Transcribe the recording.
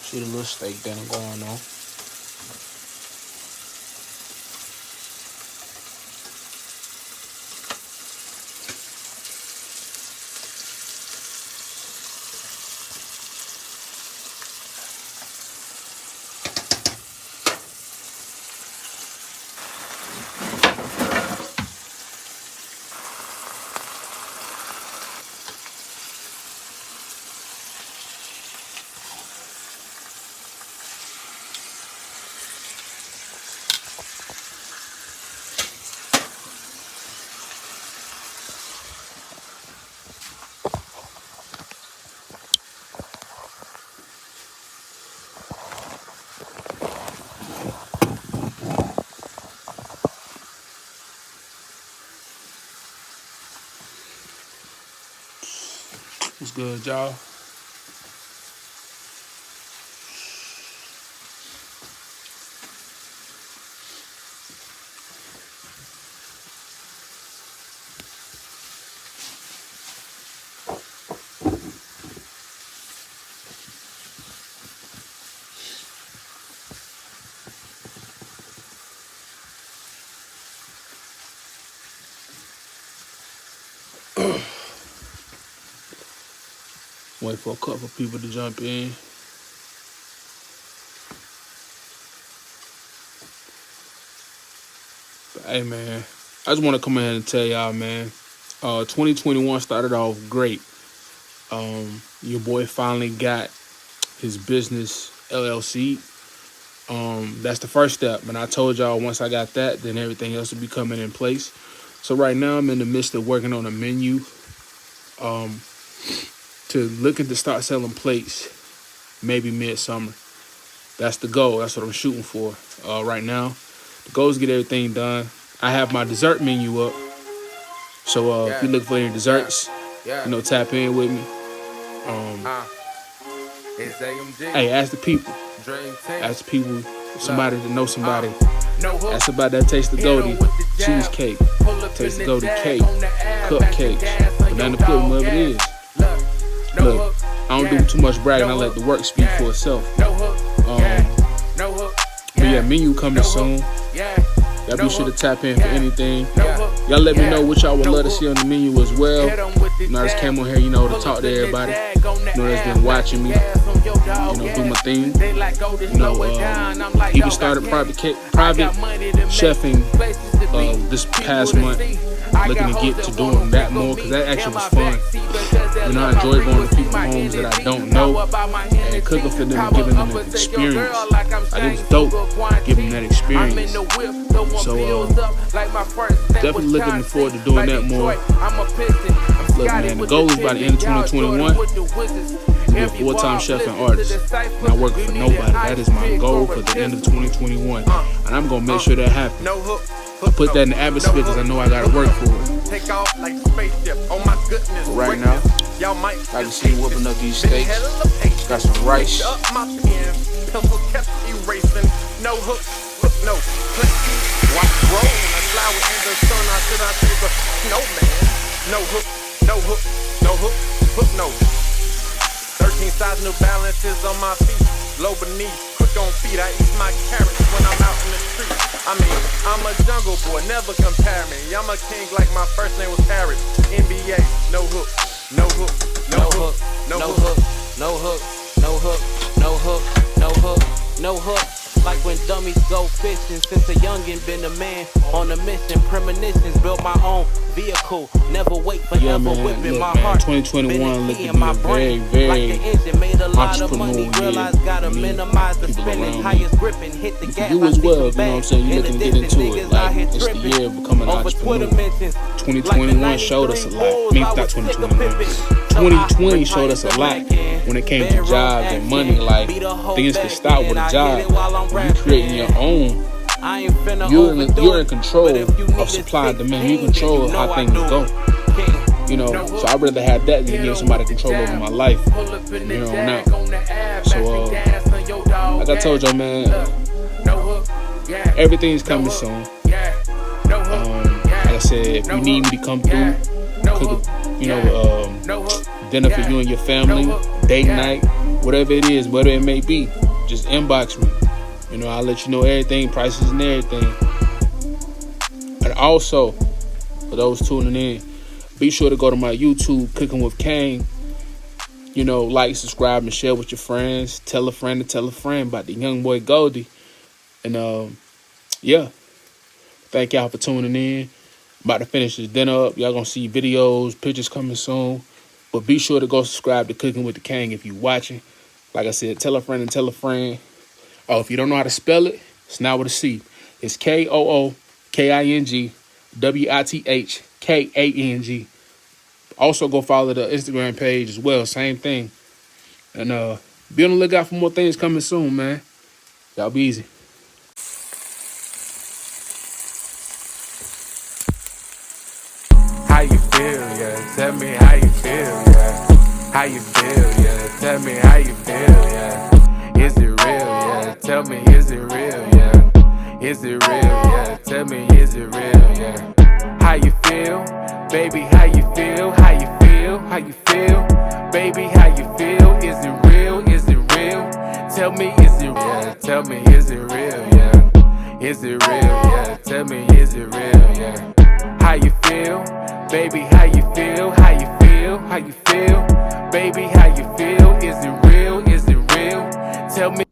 See the little steak dinner going on. What's good, y'all? Wait for a couple people to jump in. But, hey, man, I just want to come ahead and tell y'all, man, 2021 started off great. Your boy finally got his business LLC. That's the first step. And I told y'all once I got that, then everything else will be coming in place. So right now I'm in the midst of working on a menu to looking to start selling plates maybe midsummer. That's the goal. That's what I'm shooting for right now. The goal is to get everything done. I have my dessert menu up. So if you look for any desserts, tap in with me. Hey, ask the people. Ask the people, somebody to know somebody. Ask somebody that tastes the Goldie cheesecake, tastes the Goldie cake, cupcakes, banana pudding, whatever it is. Look, I don't do too much bragging. I let the work speak for itself. But yeah, menu coming soon. Y'all be sure to tap in for anything. Y'all let me know what y'all would love to see on the menu as well. I just came on here, to talk to everybody. That's been watching me, do my thing. Even started private chefing this past month. Looking to get to doing that more because that actually was fun. I enjoy going to people's homes that I don't know and cooking for them and giving them an experience. I think it's dope giving them that experience. So definitely looking forward to doing that more. Look, man, the goal is by the end of 2021 to be a full-time chef and artist. Not working for nobody. That is my goal for the end of 2021, and I'm gonna make sure that happens. I put that in the atmosphere because I know I gotta work for it. But right now, I can see you whipping up these steaks. Got some rice. No. 13 size New Balances on my feet, low beneath, quick on feet. I eat my carrots when I'm out in the street. I'm a jungle boy, never compare me. I'm a king like my first name was Harris. NBA, no hook, no hook, no hook, no hook, no hook, no hook, no hook, no hook, no hook. Like when dummies go fishing, since a youngin' been a man on a mission. Premonitions, built my own vehicle. Never wait forever, whipping my heart. 2021 looking to be a very, very entrepreneurial year. Realize gotta minimize the spending, highest gripping, hit the gas. You as well, you know what I'm saying? You looking to get into it. Like, it's the year of becoming an entrepreneur. 2021 showed us a lot. Maybe not 2021. 2020 showed us a lot when it came to jobs and money. Like, things can stop with a job. When you creating your own, you're in control of supply and demand. You control how things go. So I'd rather have that than give somebody control over my life. Now. So like I told y'all, man, everything's coming soon. Like I said, if you need me to come through, cook dinner for you and your family, date night, whatever it is, whatever it may be, just inbox me. You know, I'll let you know everything, prices and everything. And also, for those tuning in, be sure to go to my YouTube, Cooking with Kane. You know, like, subscribe, and share with your friends. Tell a friend to tell a friend about the young boy Goldie. And, yeah. Thank y'all for tuning in. I'm about to finish this dinner up. Y'all gonna see videos, pictures coming soon. But be sure to go subscribe to Cooking with the King if you're watching. Like I said, tell a friend and tell a friend. Oh, if you don't know how to spell it, it's not with a C. It's KOOKINGWITHKANG. Also, go follow the Instagram page as well. Same thing. And be on the lookout for more things coming soon, man. Y'all be easy. How you feel, yeah? Tell me how you feel, yeah. How you feel, yeah? Tell me how you feel, yeah. Is it real, yeah? Tell me, is it real, yeah? Is it real, yeah? Tell me, is it real, yeah? How you feel, baby? How you feel? How you feel? How you feel, baby? How you feel? Is it real? Is it real? Tell me, is it real? Yeah. Tell me, is it real, yeah? Is it real, yeah? Tell me, is it real, yeah? How you feel, baby? How you feel? How you feel? How you feel, baby? How you feel? Is it real? Is it real? Tell me.